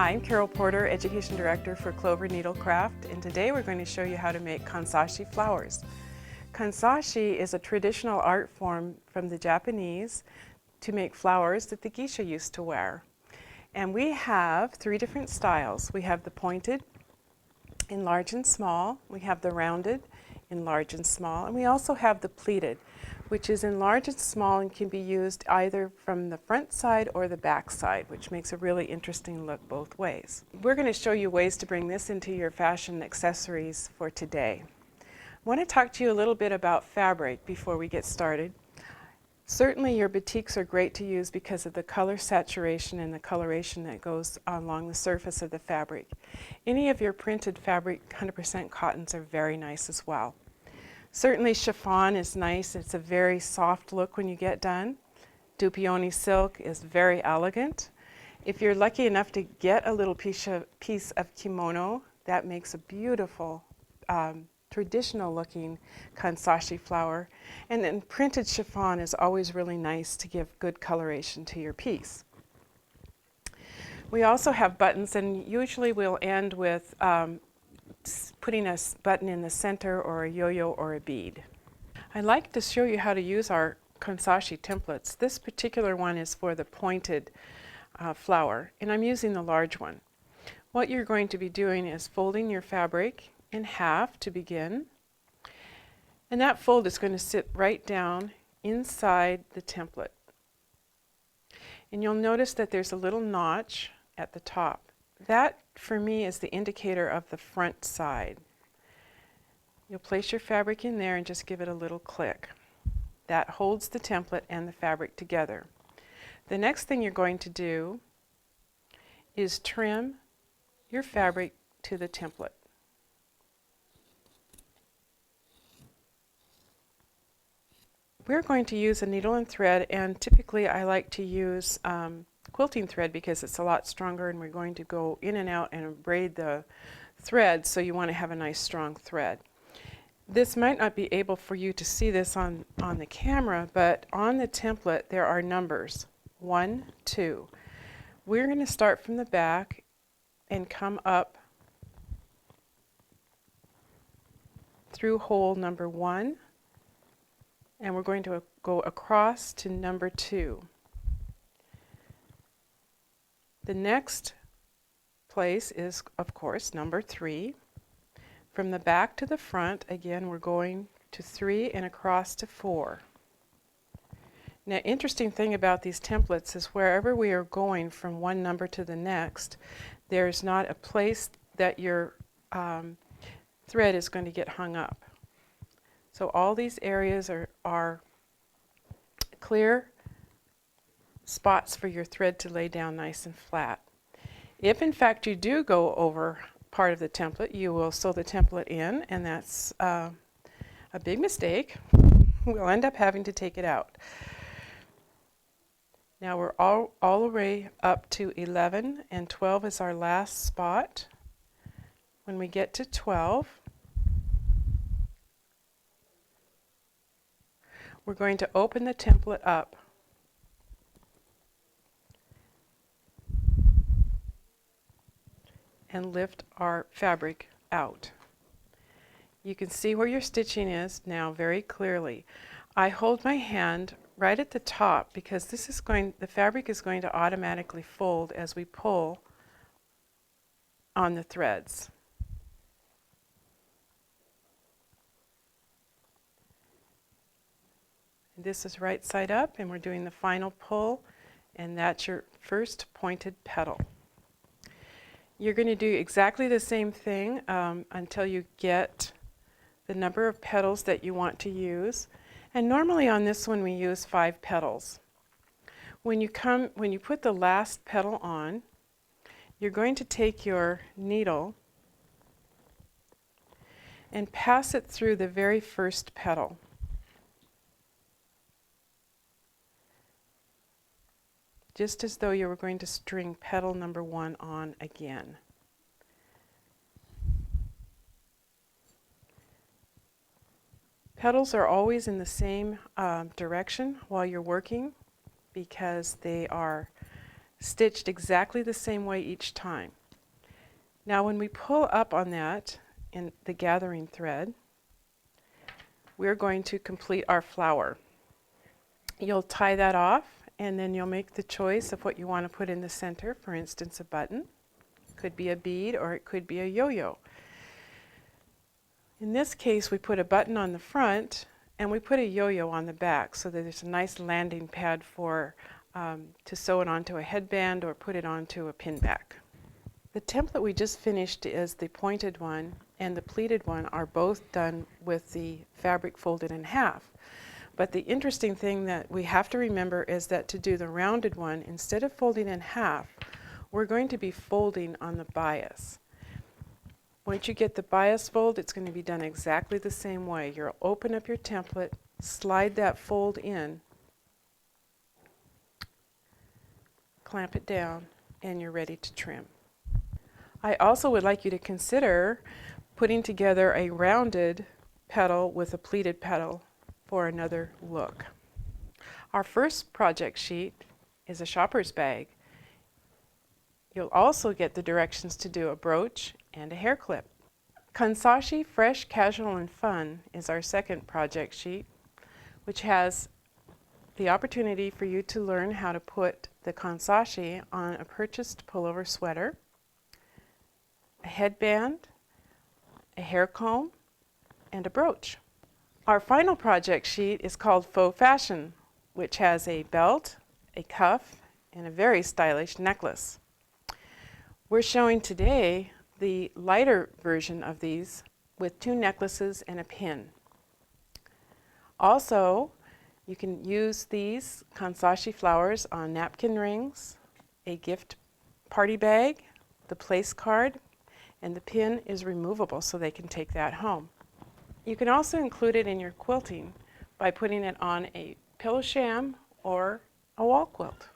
Hi, I'm Carol Porter, Education Director for Clover Needlecraft, and today we're going to show you how to make Kanzashi flowers. Kanzashi is a traditional art form from the Japanese to make flowers that the geisha used to wear. And we have three different styles. We have the pointed in large and small, we have the rounded in large and small, and we also have the pleated, which is in large and small and can be used either from the front side or the back side, which makes a really interesting look both ways. We're going to show you ways to bring this into your fashion accessories for today. I want to talk to you a little bit about fabric before we get started. Certainly your batiks are great to use because of the color saturation and the coloration that goes along the surface of the fabric. Any of your printed fabric 100% cottons are very nice as well. Certainly chiffon is nice. It's a very soft look when you get done. Dupioni silk is very elegant. If you're lucky enough to get a little piece of kimono, that makes a beautiful traditional looking Kanzashi flower. And then printed chiffon is always really nice to give good coloration to your piece. We also have buttons, and usually we'll end with putting a button in the center or a yo-yo or a bead. I'd like to show you how to use our Kanzashi templates. This particular one is for the pointed flower, and I'm using the large one. What you're going to be doing is folding your fabric in half to begin, and that fold is going to sit right down inside the template. And you'll notice that there's a little notch at the top. That, for me, is the indicator of the front side. You'll place your fabric in there and just give it a little click. That holds the template and the fabric together. The next thing you're going to do is trim your fabric to the template. We're going to use a needle and thread, and typically I like to use quilting thread because it's a lot stronger, and we're going to go in and out and braid the thread, so you want to have a nice strong thread. This might not be able for you to see this on the camera, but on the template there are numbers 1, 2. We're going to start from the back and come up through hole number 1, and we're going to go across to number 2. The next place is, of course, number 3. From the back to the front, again, we're going to 3 and across to 4. Now, interesting thing about these templates is wherever we are going from one number to the next, there's not a place that your thread is going to get hung up. So all these areas are clear spots for your thread to lay down nice and flat. If in fact you do go over part of the template, you will sew the template in, and that's a big mistake. We'll end up having to take it out. Now we're all the way up to 11, and 12 is our last spot. When we get to 12, we're going to open the template up and lift our fabric out. You can see where your stitching is now very clearly. I hold my hand right at the top because the fabric is going to automatically fold as we pull on the threads. This is right side up, and we're doing the final pull, and that's your first pointed petal. You're going to do exactly the same thing until you get the number of petals that you want to use. And normally on this one we use 5 petals. When you put the last petal on, you're going to take your needle and pass it through the very first petal. Just as though you were going to string petal number 1 on again. Petals are always in the same direction while you're working because they are stitched exactly the same way each time. Now when we pull up on that in the gathering thread, we're going to complete our flower. You'll tie that off, and then you'll make the choice of what you want to put in the center. For instance, a button. Could be a bead, or it could be a yo-yo. In this case, we put a button on the front and we put a yo-yo on the back so that there's a nice landing pad for to sew it onto a headband or put it onto a pin back. The template we just finished is the pointed one, and the pleated one are both done with the fabric folded in half. But the interesting thing that we have to remember is that to do the rounded one, instead of folding in half, we're going to be folding on the bias. Once you get the bias fold, it's going to be done exactly the same way. You'll open up your template, slide that fold in, clamp it down, and you're ready to trim. I also would like you to consider putting together a rounded petal with a pleated petal for another look. Our first project sheet is a shopper's bag. You'll also get the directions to do a brooch and a hair clip. Kanzashi Fresh, Casual, and Fun is our second project sheet, which has the opportunity for you to learn how to put the kanzashi on a purchased pullover sweater, a headband, a hair comb, and a brooch. Our final project sheet is called Faux Fashion, which has a belt, a cuff, and a very stylish necklace. We're showing today the lighter version of these with 2 necklaces and a pin. Also, you can use these kanzashi flowers on napkin rings, a gift party bag, the place card, and the pin is removable so they can take that home. You can also include it in your quilting by putting it on a pillow sham or a wall quilt.